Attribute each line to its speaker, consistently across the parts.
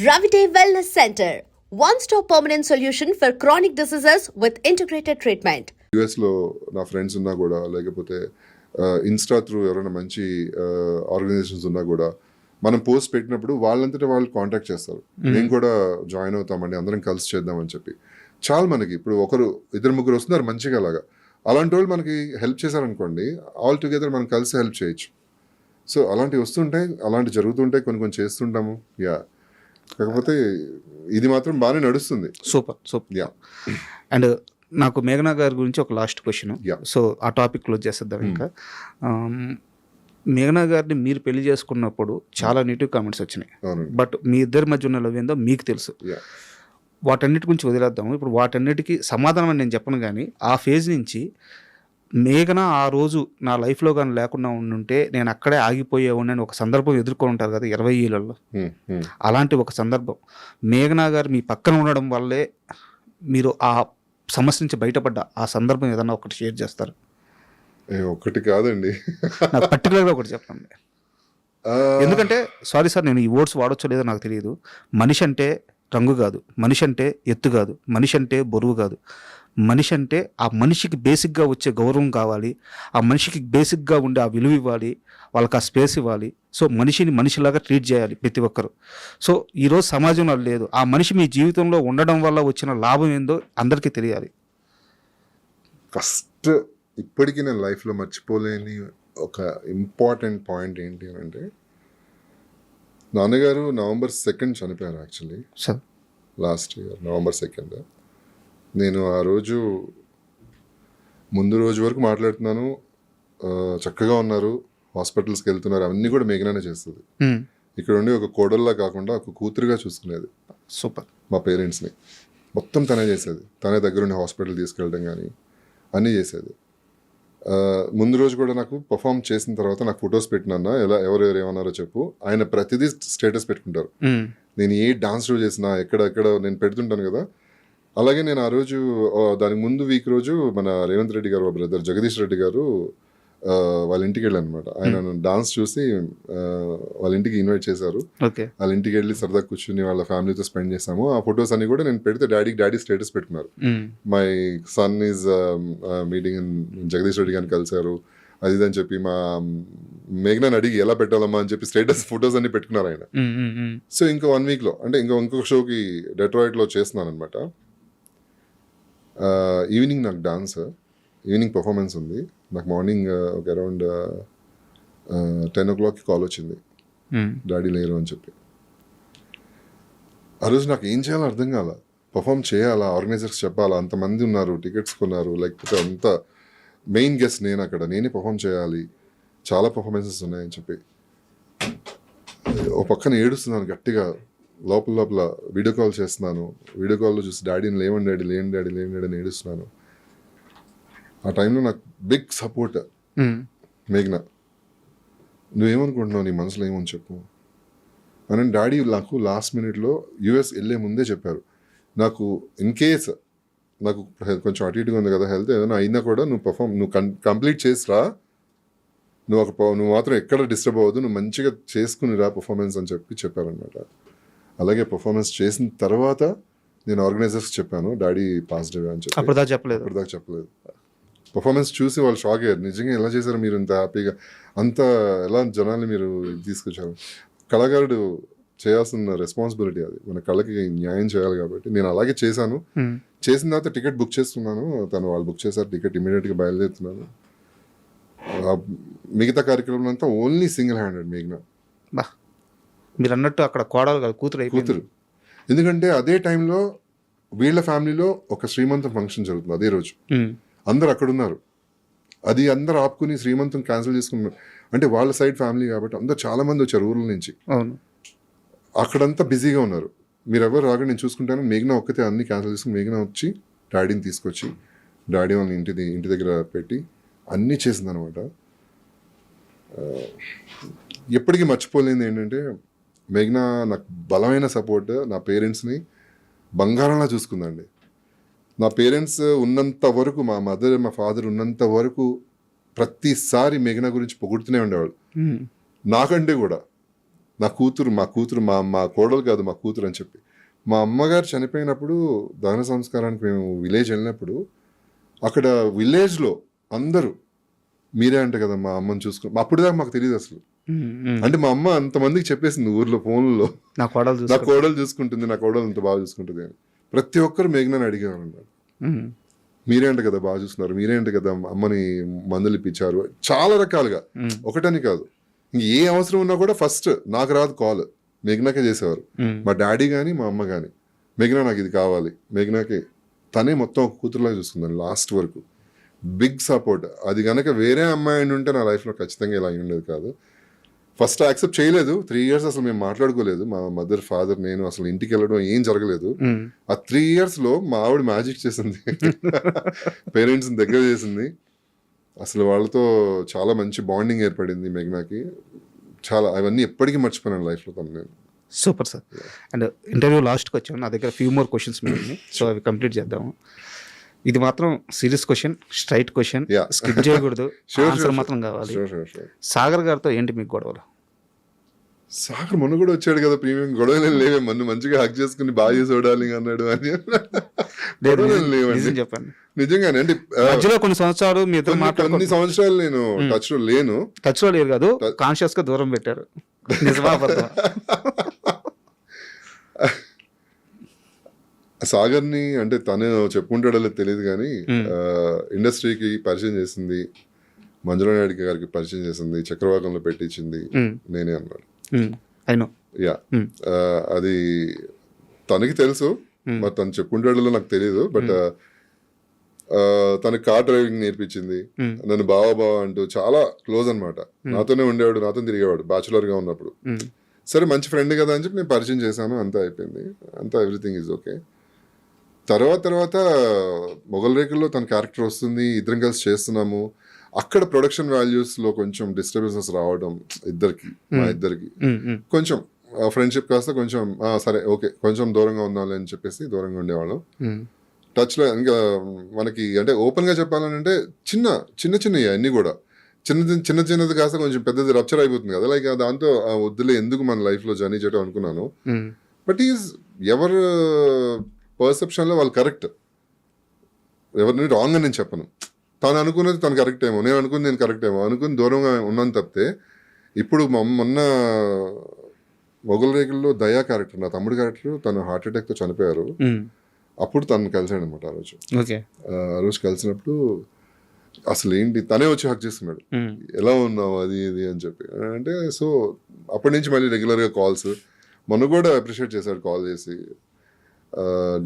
Speaker 1: Ravite Wellness Center, one-stop permanent solution for chronic diseases with integrated treatment.
Speaker 2: యూఎస్లో నా friends ఉన్నా కూడా లేకపోతే ఇన్స్టా త్రూ ఎవరైనా మంచి ఆర్గనైజేషన్స్ ఉన్నా కూడా మనం పోస్ట్ పెట్టినప్పుడు వాళ్ళంతటా వాళ్ళు కాంటాక్ట్ చేస్తారు. మేము కూడా జాయిన్ అవుతామండి, అందరం కలిసి చేద్దామని చెప్పి. చాలా మనకి ఇప్పుడు ఒకరు ఇద్దరు ముగ్గురు వస్తున్నారు మంచిగా అలాగా. అలాంటి వాళ్ళు మనకి హెల్ప్ చేశారనుకోండి, ఆల్ టుగెదర్ మనం కలిసి హెల్ప్ చేయొచ్చు. సో అలాంటివి వస్తుంటాయి, అలాంటివి జరుగుతుంటాయి, కొన్ని కొన్ని చేస్తుంటాము. యా, కాకపోతే ఇది మాత్రం బాగానే నడుస్తుంది.
Speaker 3: సూపర్.
Speaker 2: యా.
Speaker 3: అండ్ నాకు మేఘనా గారి గురించి ఒక లాస్ట్ క్వశ్చన్.
Speaker 2: Yeah.
Speaker 3: సో ఆ టాపిక్ క్లోజ్ చేసేద్దాం. ఇంకా మేఘనా గారిని మీరు పెళ్లి చేసుకున్నప్పుడు చాలా నెగిటివ్ కామెంట్స్ వచ్చినాయి.
Speaker 2: అవునండి.
Speaker 3: బట్ మీ ఇద్దరి మధ్య ఉన్న లవ్ ఏందో మీకు తెలుసు.
Speaker 2: యా.
Speaker 3: వాటన్నిటి గురించి వదిలేద్దాము. ఇప్పుడు వాటన్నిటికీ సమాధానం అని నేను చెప్పను, కానీ ఆ ఫేజ్ నుంచి మేఘన ఆ రోజు నా లైఫ్లో కానీ లేకుండా ఉండుంటే నేను అక్కడే ఆగిపోయేవాడిని అని ఒక సందర్భం ఎదుర్కొని ఉంటారు కదా 20 ఏళ్ళలో. అలాంటి ఒక సందర్భం మేఘనా గారు మీ పక్కన ఉండడం వల్లే మీరు ఆ సమస్య నుంచి బయటపడ్డ ఆ సందర్భం ఏదన్నా ఒకటి షేర్ చేస్తారు?
Speaker 2: ఒకటి కాదండి,
Speaker 3: నాకు పర్టికులర్గా ఒకటి చెప్పండి. ఎందుకంటే సారీ సార్, నేను ఈ వర్డ్స్ వాడొచ్చో లేదో నాకు తెలియదు. మనిషి అంటే రంగు కాదు, మనిషి అంటే ఎత్తు కాదు, మనిషి అంటే బరువు కాదు. మనిషి అంటే ఆ మనిషికి బేసిక్గా వచ్చే గౌరవం కావాలి, ఆ మనిషికి బేసిక్గా ఉండే ఆ విలువ ఇవ్వాలి, వాళ్ళకి ఆ స్పేస్ ఇవ్వాలి. సో మనిషిని మనిషిలాగా ట్రీట్ చేయాలి ప్రతి ఒక్కరు. సో ఈరోజు సమాజంలో లేదు. ఆ మనిషి మీ జీవితంలో ఉండడం వల్ల వచ్చిన లాభం ఏందో అందరికీ తెలియాలి.
Speaker 2: ఫస్ట్ ఇప్పటికీ నేను లైఫ్లో మర్చిపోలేని ఒక ఇంపార్టెంట్ పాయింట్ ఏంటి అని అంటే, నాన్నగారు November 2 చనిపోయారు. Actually
Speaker 3: sir
Speaker 2: last year November 2. నేను ఆ రోజు ముందు రోజు వరకు మాట్లాడుతున్నాను, చక్కగా ఉన్నారు, హాస్పిటల్స్కి వెళ్తున్నారు, అవన్నీ కూడా మేఘనానే చేస్తుంది. ఇక్కడ ఉండి ఒక కోడల్లా కాకుండా ఒక కూతురుగా చూసుకునేది.
Speaker 3: సూపర్.
Speaker 2: మా పేరెంట్స్ని మొత్తం తనే చేసేది. తనే దగ్గరుండి హాస్పిటల్ తీసుకెళ్ళడం కానీ అన్నీ చేసేది. ముందు రోజు కూడా నాకు పర్ఫామ్ చేసిన తర్వాత నాకు ఫొటోస్ పెట్టినా ఎవరెవరు ఏమన్నారో చెప్పు, ఆయన ప్రతిదీ స్టేటస్ పెట్టుకుంటారు. నేను ఏ డాన్స్ షో చేసినా ఎక్కడ నేను పెడుతుంటాను కదా. అలాగే నేను ఆ రోజు దానికి ముందు వీక్ రోజు మన రేవంత్ రెడ్డి గారు బ్రదర్ జగదీష్ రెడ్డి గారు వాళ్ళ ఇంటికి వెళ్ళాను అనమాట. ఆయన డాన్స్ చూసి వాళ్ళ ఇంటికి ఇన్వైట్ చేశారు. వాళ్ళ ఇంటికి వెళ్ళి సరదా కూర్చుని వాళ్ళ ఫ్యామిలీతో స్పెండ్ చేసాము. ఆ ఫొటోస్ అన్ని కూడా నేను పెడితే డాడీ స్టేటస్ పెట్టుకున్నారు. My son is meeting Jagadish Reddy గారిని కలిశారు అది ఇది అని చెప్పి మా మేఘనాని అడిగి ఎలా పెట్టాలమ్మా అని చెప్పి స్టేటస్ ఫొటోస్ అన్ని పెట్టుకున్నారు ఆయన. సో ఇంకా 1 వీక్లో అంటే ఇంకొక షోకి డెట్రాయిట్లో చేస్తున్నాను అనమాట. ఈవినింగ్ నాకు డాన్స్ ఈవినింగ్ పర్ఫార్మెన్స్ ఉంది. నాకు మార్నింగ్ ఒక అరౌండ్ 10 o'clock కాల్ వచ్చింది, డాడీ లేరు అని చెప్పి. ఆ రోజు నాకు ఏం చేయాలో అర్థం కాల. పర్ఫామ్ చేయాలా, ఆర్గనైజర్స్ చెప్పాలా, అంతమంది ఉన్నారు, టికెట్స్ కొన్నారు, లేకపోతే అంత మెయిన్ గెస్ట్ నేను, అక్కడ నేనే పర్ఫామ్ చేయాలి, చాలా పర్ఫార్మెన్సెస్ ఉన్నాయని చెప్పి ఒక పక్కన ఏడుస్తున్నాను గట్టిగా. లోపల వీడియో కాల్ చేస్తున్నాను. వీడియో కాల్లో చూసి డాడీని లేని డాడీ అని ఏడుస్తున్నాను. ఆ టైంలో నాకు బిగ్ సపోర్ట్ మేఘనా. నువ్వేమనుకుంటున్నావు, నీ మనసులో ఏమని చెప్పు అని డాడీ నాకు లాస్ట్ మినిట్లో యూఎస్ వెళ్ళే ముందే చెప్పారు. నాకు ఇన్ కేస్ నాకు కొంచెం అటు ఇటుగా ఉంది కదా హెల్త్, ఏదైనా అయినా కూడా నువ్వు కంప్లీట్ చేసిరా, నువ్వు మాత్రం ఎక్కడ డిస్టర్బ్ అవ్వద్దు, నువ్వు మంచిగా చేసుకునిరా పర్ఫార్మెన్స్ అని చెప్పారనమాట. అలాగే పర్ఫార్మెన్స్ చేసిన తర్వాత నేను ఆర్గనైజర్స్ చెప్పాను డాడీ పాజిటివ్ అని చెప్పి.
Speaker 3: అప్పటిదాకా
Speaker 2: చెప్పలేదు. పర్ఫార్మెన్స్ చూసి వాళ్ళు షాక్ అయ్యారు. నిజంగా ఎలా చేశారు మీరు ఇంత హ్యాపీగా, అంత ఎలా జనాల్ని మీరు తీసుకొచ్చారు. కళాకారుడు చేయాల్సిన రెస్పాన్సిబిలిటీ అది, మన కళకి న్యాయం చేయాలి కాబట్టి నేను అలాగే చేశాను. చేసిన తర్వాత టికెట్ బుక్ చేస్తున్నాను, వాళ్ళు బుక్ చేశారు టికెట్, ఇమీడియట్గా బయలుదేరుతున్నాను. మిగతా కార్యక్రమం అంతా ఓన్లీ సింగిల్ హ్యాండెడ్ మేఘనా.
Speaker 3: మీరు అన్నట్టు అక్కడ కోడలు కాదు, కూతురు.
Speaker 2: ఎందుకంటే అదే టైంలో వీళ్ళ ఫ్యామిలీలో ఒక శ్రీమంతం ఫంక్షన్ జరుగుతుంది అదే రోజు. అందరు అక్కడ ఉన్నారు. అది అందరు ఆపుకుని శ్రీమంతం క్యాన్సిల్ చేసుకున్నారు. అంటే వాళ్ళ సైడ్ ఫ్యామిలీ కాబట్టి అందరు చాలా మంది వచ్చారు ఊర్ల నుంచి. అక్కడంతా బిజీగా ఉన్నారు. మీరు ఎవరు రాగా నేను చూసుకుంటాను. మేఘనా ఒక్కతే అన్ని క్యాన్సిల్ చేసుకుని మేఘనా వచ్చి డాడీని తీసుకొచ్చి డాడీ వాళ్ళని ఇంటి దగ్గర పెట్టి అన్నీ చేసింది అనమాట. ఎప్పటికీ మర్చిపోలేనిది ఏంటంటే మేఘనా నాకు బలమైన సపోర్ట్. నా పేరెంట్స్ని బంగారంలా చూసుకుందండి. నా పేరెంట్స్ ఉన్నంత వరకు, మా మదర్ మా ఫాదర్ ఉన్నంత వరకు ప్రతిసారి మేఘనా గురించి పొగుడుతూనే ఉండేవాళ్ళు. నాకంటే కూడా మా కూతురు మా కోడలు కాదు మా కూతురు అని చెప్పి. మా అమ్మగారు చనిపోయినప్పుడు దహన సంస్కారానికి మేము విలేజ్ వెళ్ళినప్పుడు అక్కడ విలేజ్లో అందరూ మీరే అంటే కదా మా అమ్మని చూసుకుని, అప్పుడు దాకా మాకు తెలియదు అసలు. అంటే మా అమ్మ అంతమందికి చెప్పేసింది ఊర్లో ఫోన్లో,
Speaker 3: నా కోడలు
Speaker 2: నా కోడలు చూసుకుంటుంది, నా కోడలు ఇంత బాగా చూసుకుంటుంది అని. ప్రతి ఒక్కరు మేఘనాని అడిగేవారు అన్నారు, మీరేంట కదా బాగా చూస్తున్నారు, మీరేంట కదా అమ్మని మందులు ఇప్పించారు. చాలా రకాలుగా, ఒకటని కాదు. ఇంక ఏ అవసరం ఉన్నా కూడా ఫస్ట్ నాకు రాదు కాల్, మేఘనాకే చేసేవారు. మా డాడీ కానీ మా అమ్మ కానీ, మేఘనా నాకు ఇది కావాలి, మేఘనాకే తనే మొత్తం ఒక కూతురులాగా చూసుకుందాను లాస్ట్ వరకు. Big support. అది కనుక వేరే అమ్మాయి ఉంటే నా లైఫ్లో ఖచ్చితంగా ఇలా అయి ఉండేది కాదు. ఫస్ట్ యాక్సెప్ట్ చేయలేదు. 3 years అసలు మేము మాట్లాడుకోలేదు. మా మదర్ ఫాదర్ నేను అసలు ఇంటికి వెళ్ళడం ఏం జరగలేదు. ఆ 3 yearsలో మా ఆవిడ మ్యాజిక్ చేసింది, పేరెంట్స్ని దగ్గర చేసింది. అసలు వాళ్ళతో చాలా మంచి బాండింగ్ ఏర్పడింది మేఘనాకి. చాలా అవన్నీ ఎప్పటికీ మర్చిపోయాను లైఫ్లో తను నేను.
Speaker 3: Super sir. అండ్ ఇంటర్వ్యూ లాస్ట్కి వచ్చాను, నా దగ్గర ఫ్యూ మోర్ క్వశ్చన్స్ ఉన్నాయి, సో అవి కంప్లీట్ చేద్దాము. ఇది మాత్రం serious question, straight question, skip చేయకూడదు, ఆన్సర్ మాత్రం కావాలి. సాగర్ గారితో ఏంటి మీకు గొడవలు?
Speaker 2: సాగర్ మొన్న కూడా వచ్చాడు కదా ప్రీమియం, గొడవలు లేవే, మొన్న మంచిగా హక్ చేసుకుని బాగా చేసి చూడాలి అన్నాడు అని.
Speaker 3: చెప్పండి
Speaker 2: నిజంగానే. అంటే
Speaker 3: మధ్యలో కొన్ని సంవత్సరాలు మీతో
Speaker 2: కొన్ని సంవత్సరాలు నేను టచ్ లో లేను.
Speaker 3: టచ్ లో లేరు కాదు, కాన్షియస్ గా దూరం పెట్టారు. నిజమా అబద్ధమా?
Speaker 2: సాగర్ని అంటే తను చెప్పుకుంటాడో తెలియదు కానీ ఇండస్ట్రీకి పరిచయం చేసింది, మంజులా నాయుడు గారికి పరిచయం చేసింది, చక్రవాకంలో పెట్టించింది నేనే అన్నాడు. యా, అది తనకి తెలుసు, మరి తను చెప్పుకుంటాడో నాకు తెలియదు. బట్ తనకి కార్ డ్రైవింగ్ నేర్పించింది, నన్ను బావా అంటూ చాలా క్లోజ్ అనమాట. నాతోనే ఉండేవాడు, నాతో తిరిగేవాడు బ్యాచులర్ గా ఉన్నప్పుడు. సరే మంచి ఫ్రెండ్ కదా అని చెప్పి నేను పరిచయం చేశాను, అంతా అయిపోయింది, అంతా ఎవ్రీథింగ్ ఈజ్ ఓకే. తర్వాత మొగల్ రేకుల్లో తన క్యారెక్టర్ వస్తుంది, ఇద్దరం కలిసి చేస్తున్నాము. అక్కడ ప్రొడక్షన్ వాల్యూస్లో కొంచెం డిస్టర్బెన్సెస్ రావడం మా ఇద్దరికి కొంచెం ఫ్రెండ్షిప్ కాస్త కొంచెం సరే ఓకే కొంచెం దూరంగా ఉండాలి అని చెప్పేసి దూరంగా ఉండేవాళ్ళం. టచ్లో ఇంకా మనకి అంటే ఓపెన్గా చెప్పాలంటే చిన్నవి అన్నీ కూడా చిన్నది కాస్త కొంచెం పెద్దది రప్చర్ అయిపోతుంది కదా. లైక్ దాంతో వద్దులే ఎందుకు మన లైఫ్లో జర్నీ చేయడం అనుకున్నాను. బట్ ఎవరు పర్సెప్షన్లో వాళ్ళు కరెక్ట్, ఎవరిని రాంగ్ అని నేను చెప్పను. తను అనుకున్నది తను కరెక్ట్ ఏమో, నేను అనుకున్నది నేను కరెక్ట్ ఏమో అనుకుని దూరంగా ఉన్నాను తప్పితే. ఇప్పుడు మొన్న మొగల్ రేకుల్లో దయా క్యారెక్టర్, నా తమ్ముడు క్యారెక్టర్, తను హార్ట్ అటాక్తో చనిపోయారు. అప్పుడు తను కలిసాడు అనమాట ఆ రోజు. ఆ రోజు కలిసినప్పుడు అసలు ఏంటి తనే వచ్చి హక్ చేస్తున్నాడు, ఎలా ఉన్నావు అది ఇది అని చెప్పి. అంటే సో అప్పటి నుంచి మళ్ళీ రెగ్యులర్గా కాల్స్. మొన్న కూడా అప్రిషియేట్ చేశాడు కాల్ చేసి,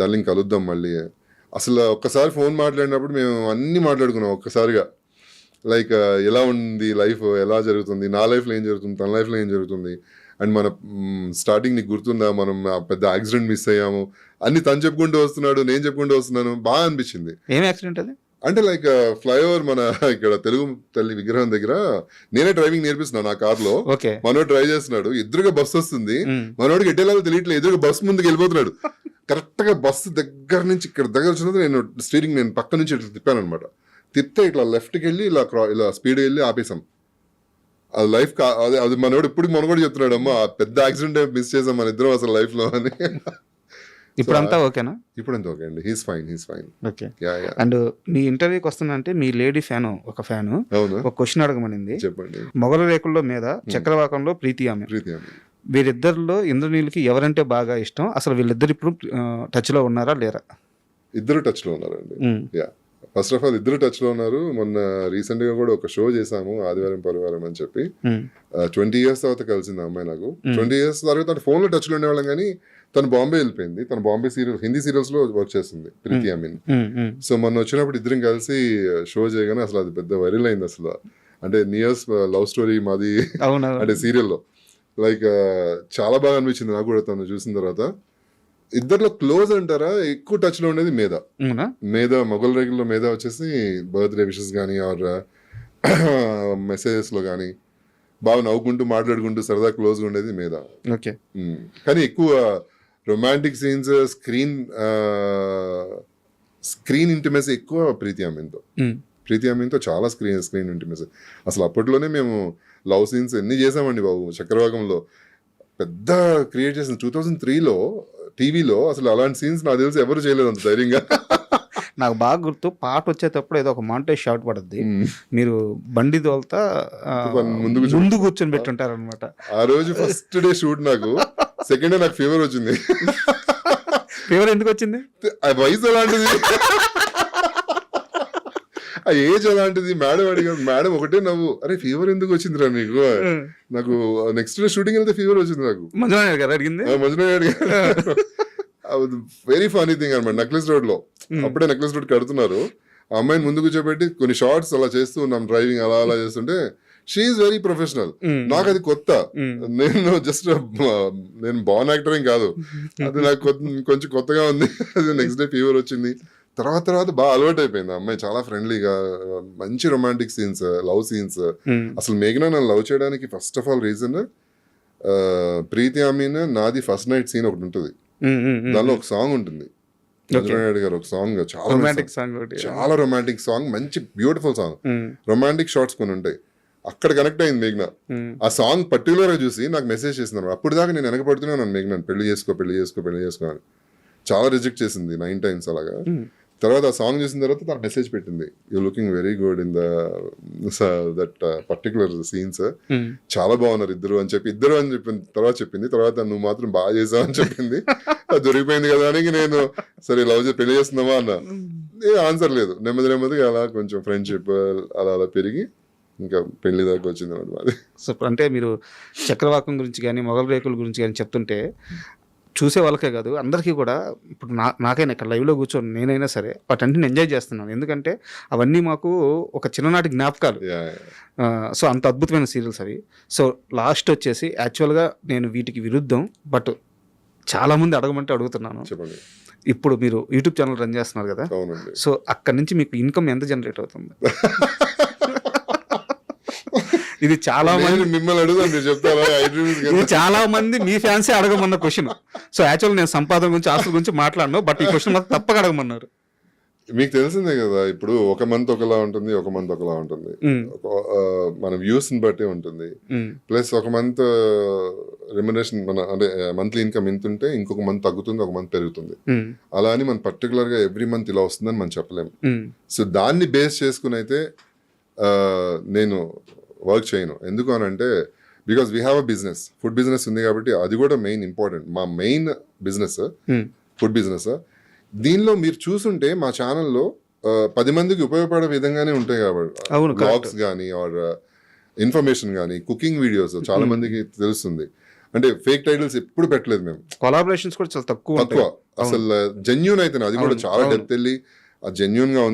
Speaker 2: డార్లింగ్ కలుద్దాం మళ్ళీ. అసలు ఒక్కసారి ఫోన్ మాట్లాడినప్పుడు మేము అన్నీ మాట్లాడుకున్నాం ఒక్కసారిగా. లైక్ ఎలా ఉంది లైఫ్, ఎలా జరుగుతుంది, నా లైఫ్లో ఏం జరుగుతుంది, తన లైఫ్లో ఏం జరుగుతుంది, అండ్ మన స్టార్టింగ్ నీకు గుర్తుందా మనం పెద్ద యాక్సిడెంట్ మిస్ అయ్యాము అన్ని తను చెప్పుకుంటూ వస్తున్నాడు, నేను చెప్పుకుంటూ వస్తున్నాను. బాగా అనిపించింది.
Speaker 3: ఏం యాక్సిడెంట్ అది?
Speaker 2: అంటే లైక్ ఫ్లైఓవర్ మన ఇక్కడ తెలుగు తల్లి విగ్రహం దగ్గర నేనే డ్రైవింగ్ నేర్పిస్తున్నాను ఆ కార్ లో. మనోడు డ్రైవ్ చేస్తున్నాడు, ఎదురుగా బస్సు వస్తుంది, మనోడికి ఎట్టేలాగా తెలియట్లేదు, ఎదురుగా బస్సు ముందుకు వెళ్ళిపోతున్నాడు. కరెక్ట్ గా బస్సు దగ్గర నుంచి ఇక్కడ దగ్గర వచ్చినది నేను స్టీరింగ్ నేను పక్క నుంచి ఇట్లా తిప్పాను అనమాట. తిప్పితే ఇట్లా లెఫ్ట్కి వెళ్ళి ఇలా స్పీడ్ వెళ్ళి ఆపేసాం. అది లైఫ్ అది మనోడు ఇప్పుడు మన కూడా చెప్తున్నాడు, అమ్మా పెద్ద యాక్సిడెంట్ మిస్ చేసాం మన ఇద్దరం అసలు లైఫ్ లో అని.
Speaker 3: ఇప్పుడంతా ఓకేనా?
Speaker 2: ఇప్పుడంతా ఓకే అండి, హీస్ ఫైన్.
Speaker 3: ఓకే. అండ్ మీ ఇంటర్వ్యూకి వస్తుందంటే మీ లేడీ ఫ్యాన్ ఒక క్వశ్చన్ అడగమనింది.
Speaker 2: చెప్పండి.
Speaker 3: మొగల రేకుల్లో మీద చక్రవాకంలో ప్రీతి ఆమె, వీరిద్దరిలో ఇంద్రనీళ్ళకి ఎవరంటే బాగా ఇష్టం? అసలు వీళ్ళిద్దరు ఇప్పుడు టచ్ లో ఉన్నారా లేరా?
Speaker 2: ఇద్దరు టచ్ లో ఉన్నారండి. యా, ఫస్ట్ ఆఫ్ ఆల్ ఇద్దరు టచ్ లో ఉన్నారు. మొన్న రీసెంట్ గా కూడా ఒక షో చేసాము, ఆదివారం పరివారం అని చెప్పి. 20 years తర్వాత కలిసింది ఆ అమ్మాయి నాకు. 20 years తర్వాత ఫోన్ లో టచ్ లో ఉండేవాళ్ళం కానీ తను బాంబే వెళ్ళిపోయింది. తను బాంబే హిందీ సీరియల్స్ లో వర్క్ చేస్తుంది, ప్రీతి అమీన్. సో మొన్న వచ్చినప్పుడు ఇద్దరం కలిసి షో చేయగానే అసలు అది పెద్ద వైరల్ అయింది అసలు. అంటే నియర్స్ లవ్ స్టోరీ మాది అంటే సీరియల్లో. లైక్ చాలా బాగా అనిపించింది నాకు కూడా తను చూసిన తర్వాత. ఇద్దరిలో క్లోజ్ అంటారా, ఎక్కువ టచ్ లో ఉండేది మేధా. మొగల్ రేకుల్లో మేధా వచ్చేసి బర్త్డే విషెస్ కానీ ఆర్ మెసేజెస్ లో కానీ బాగా నవ్వుకుంటూ మాట్లాడుకుంటూ సరదా క్లోజ్ గా ఉండేది మేధా. కానీ ఎక్కువ రొమాంటిక్ సీన్స్, స్క్రీన్ ఇంటిమసీ ఎక్కువ ప్రీతి అమీన్తో చాలా స్క్రీన్ ఇంటిమసీ. అసలు అప్పట్లోనే మేము లవ్ సీన్స్ ఎన్ని చేసామండి బాబు. చక్రవాకంలో పెద్ద క్రియేట్ చేసింది 2003లో టీవీలో. అసలు అలాంటి సీన్స్ నాకు తెలిసి ఎవరు చేయలేదు అంత ధైర్యంగా.
Speaker 3: నాకు బాగా గుర్తు, పాట వచ్చేటప్పుడు ఏదో ఒక మాంటేజ్ షాట్ పడుద్ది, మీరు బండి తోలుతా ముందు కూర్చొని పెట్టుంటారు అనమాట.
Speaker 2: ఆ రోజు ఫస్ట్ డే షూట్, నాకు సెకండ్ డే నాకు ఫీవర్ వచ్చింది.
Speaker 3: ఫీవర్ ఎందుకు వచ్చింది?
Speaker 2: ఆ వయసు అలాంటిది, ఆ ఏజ్ అలాంటిది. మేడం అడిగారు, మేడం ఒకటే నవ్వు, అరే ఫీవర్ ఎందుకు వచ్చిందిరా నీకు? నాకు నెక్స్ట్ డే షూటింగ్ వెళ్తే ఫీవర్ వచ్చింది నాకు.
Speaker 3: మంజునాథ్ గారు అడిగింది.
Speaker 2: మంజునాథ్ అడిగారు. వెరీ ఫనీ థింగ్ అనమాట. నెక్లెస్ రోడ్ లో అప్పుడే నెక్లెస్ రోడ్ కడుతున్నారు. ఆ అమ్మాయిని ముందు కూర్చోబెట్టి కొన్ని షార్ట్స్ అలా చేస్తూ ఉన్నాం, డ్రైవింగ్ అలా అలా చేస్తుంటే షీఈస్ వెరీ ప్రొఫెషనల్. నాకు అది కొత్త. నేను జస్ట్ నేను బాన్ యాక్టర్ ఏం కాదు, అది నాకు కొంచెం కొత్తగా ఉంది. అది నెక్స్ట్ డే ఫీవర్ వచ్చింది. తర్వాత బాగా అలవాటు అయిపోయింది. ఆ అమ్మాయి చాలా ఫ్రెండ్లీగా, మంచి రొమాంటిక్ సీన్స్, లవ్ సీన్స్. అసలు మేఘనా నన్ను లవ్ చేయడానికి ఫస్ట్ ఆఫ్ ఆల్ రీజన్, ప్రీతి ఆమీన్ నాది ఫస్ట్ నైట్ సీన్ ఒకటి ఉంటుంది. దానిలో ఒక సాంగ్ ఉంటుంది, చంద్రనాయుడు గారు ఒక సాంగ్, చాలా
Speaker 3: రొమాంటిక్ సాంగ్,
Speaker 2: చాలా రొమాంటిక్ సాంగ్, మంచి బ్యూటిఫుల్ సాంగ్. రొమాంటిక్ షార్ట్స్ కొన్ని ఉంటాయి. అక్కడ కనెక్ట్ అయింది మేఘ్నా. ఆ సాంగ్ పర్టికులర్ గా చూసి నాకు మెసేజ్ చేసింది. అప్పుడు దాకా నేను వెనకపడుతున్నాను మేఘ్నా, పెళ్లి చేసుకో అని. చాలా రిజెక్ట్ చేసింది 9 times అలాగా. తర్వాత ఆ సాంగ్ చూసిన తర్వాత తన మెసేజ్ పెట్టింది, you looking very good in that particular scenes, చాలా బాగున్నారు ఇద్దరు అని చెప్పిన తర్వాత చెప్పింది. తర్వాత నువ్వు మాత్రం బాగా చేసావు అని చెప్పింది. అది దొరికిపోయింది కదా అని నేను సరే లవ్ చేసి పెళ్లి చేస్తున్నావా అన్నా. ఆన్సర్ లేదు. నెమ్మదిగా అలా కొంచెం ఫ్రెండ్షిప్ అలా పెరిగి ఇంకా పెళ్లి దాకా వచ్చింది అన్నమాట.
Speaker 3: సో అంటే మీరు చక్రవాకం గురించి కానీ మొగల్ రేకుల గురించి కానీ చెప్తుంటే చూసే వాళ్ళకే కాదు అందరికీ కూడా, ఇప్పుడు నాకైనా ఇక్కడ లైవ్లో కూర్చొని నేనైనా సరే వాటన్నిటిని ఎంజాయ్ చేస్తున్నాను. ఎందుకంటే అవన్నీ మాకు ఒక చిన్ననాటి జ్ఞాపకాలు. సో అంత అద్భుతమైన సీరియల్స్ అవి. సో లాస్ట్ వచ్చేసి యాక్చువల్గా నేను వీటికి విరుద్ధం, బట్ చాలామంది అడగమంటే అడుగుతున్నాను.
Speaker 2: చెప్పండి.
Speaker 3: ఇప్పుడు మీరు యూట్యూబ్ ఛానల్ రన్ చేస్తున్నారు కదా, సో అక్కడి నుంచి మీకు ఇన్కమ్ ఎంత జనరేట్ అవుతుంది? ఇది చాలా మంది
Speaker 2: మిమ్మల్ని అడుగుతాను, మీరు చెప్తారా?
Speaker 3: ఇది చాలా మంది మీ ఫ్యాన్సే అడగమన్న క్వశ్చన్. సో యాక్చువల్ నేను సంపాదన గురించి, ఆస్తుల గురించి మాట్లాడను, బట్ ఈ క్వశ్చన్ మాత్రం తప్పక అడగమన్నారు.
Speaker 2: మీకు తెలిసిందే కదా, ఇప్పుడు ఒక మంత్ ఒకలా ఉంటుంది, ఒక మంత్ ఒకలా ఉంటుంది. మన వ్యూస్ ని బట్టి ఉంటుంది. ప్లస్ ఒక మంత్ రెమ్యునరేషన్ మన అంటే మంత్లీ ఇన్కమ్ ఇంత ఉంటే ఇంకొక మంత్ తగ్గుతుంది, ఒక మంత్ పెరుగుతుంది. అలా అని మనం పర్టికులర్ గా ఎవ్రీ మంత్ ఇలా వస్తుందని మనం చెప్పలేము. సో దాన్ని బేస్ చేసుకుని అయితే నేను వర్క్ చేయను. ఎందుకు అని అంటే because we have a business, food business ఉంది కాబట్టి అది కూడా మెయిన్ ఇంపార్టెంట్. మా మెయిన్ బిజినెస్ ఫుడ్ బిజినెస్. దీనిలో మీరు చూసుంటే మా ఛానల్లో 10 మందికి ఉపయోగపడే విధంగానే ఉంటాయి కాబట్టి, బ్లాగ్స్ కానీ ఆర్ ఇన్ఫర్మేషన్ కానీ, కుకింగ్ వీడియోస్ చాలా మందికి తెలుస్తుంది. అంటే ఫేక్ టైటిల్స్ ఎప్పుడు పెట్టలేదు మేము.
Speaker 3: కొలాబరేషన్స్ కూడా చాలా తక్కువ
Speaker 2: అసలు జెన్యూన్ అయితే అది కూడా చాలా డెప్త్ వెళ్ళి జెన్యూన్ గా ఉంది.